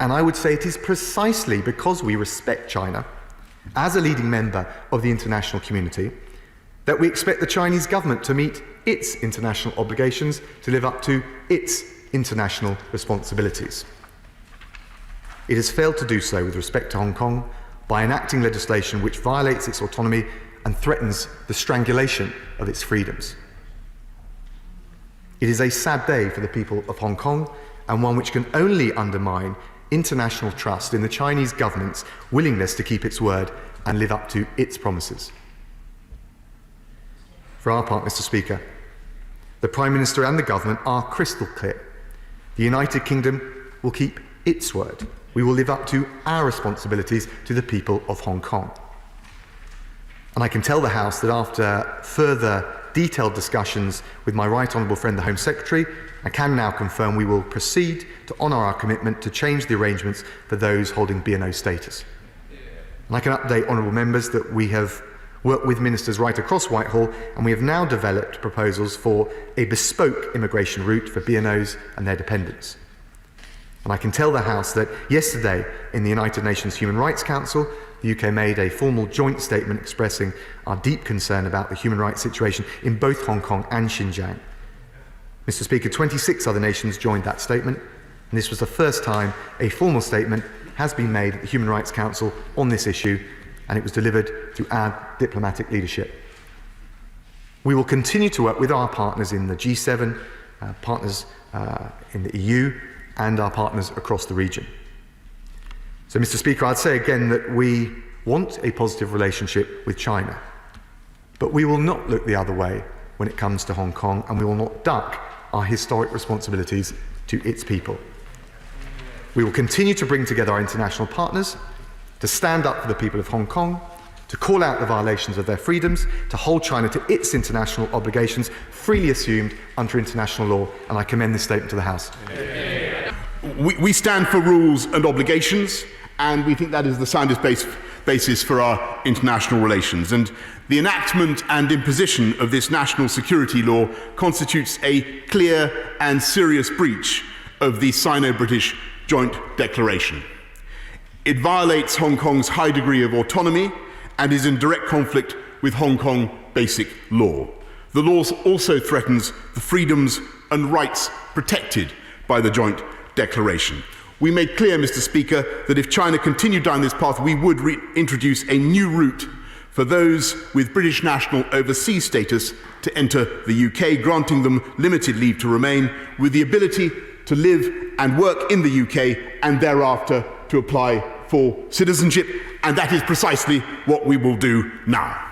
And I would say it is precisely because we respect China as a leading member of the international community that we expect the Chinese government to meet its international obligations, to live up to its international responsibilities. It has failed to do so with respect to Hong Kong by enacting legislation which violates its autonomy and threatens the strangulation of its freedoms. It is a sad day for the people of Hong Kong, and one which can only undermine international trust in the Chinese government's willingness to keep its word and live up to its promises. For our part, Mr. Speaker, the Prime Minister and the government are crystal clear. The United Kingdom will keep its word. We will live up to our responsibilities to the people of Hong Kong. And I can tell the House that after further detailed discussions with my right honourable friend, the Home Secretary, I can now confirm we will proceed to honour our commitment to change the arrangements for those holding B&O status. And I can update honourable members that we have worked with ministers right across Whitehall, and we have now developed proposals for a bespoke immigration route for B&Os and their dependents. And I can tell the House that yesterday in the United Nations Human Rights Council, the UK made a formal joint statement expressing our deep concern about the human rights situation in both Hong Kong and Xinjiang. Mr. Speaker, 26 other nations joined that statement, and this was the first time a formal statement has been made at the Human Rights Council on this issue, and it was delivered through our diplomatic leadership. We will continue to work with our partners in the G7, partners in the EU, and our partners across the region. So, Mr. Speaker, I'd say again that we want a positive relationship with China, but we will not look the other way when it comes to Hong Kong, and we will not duck our historic responsibilities to its people. We will continue to bring together our international partners, to stand up for the people of Hong Kong, to call out the violations of their freedoms, to hold China to its international obligations freely assumed under international law, and I commend this statement to the House. We stand for rules and obligations, and we think that is the soundest basis for our international relations. And the enactment and imposition of this national security law constitutes a clear and serious breach of the Sino-British Joint Declaration. It violates Hong Kong's high degree of autonomy and is in direct conflict with Hong Kong basic law. The law also threatens the freedoms and rights protected by the Joint Declaration. We made clear, Mr. Speaker, that if China continued down this path, we would introduce a new route for those with British national overseas status to enter the UK, granting them limited leave to remain, with the ability to live and work in the UK and thereafter to apply for citizenship, and that is precisely what we will do now.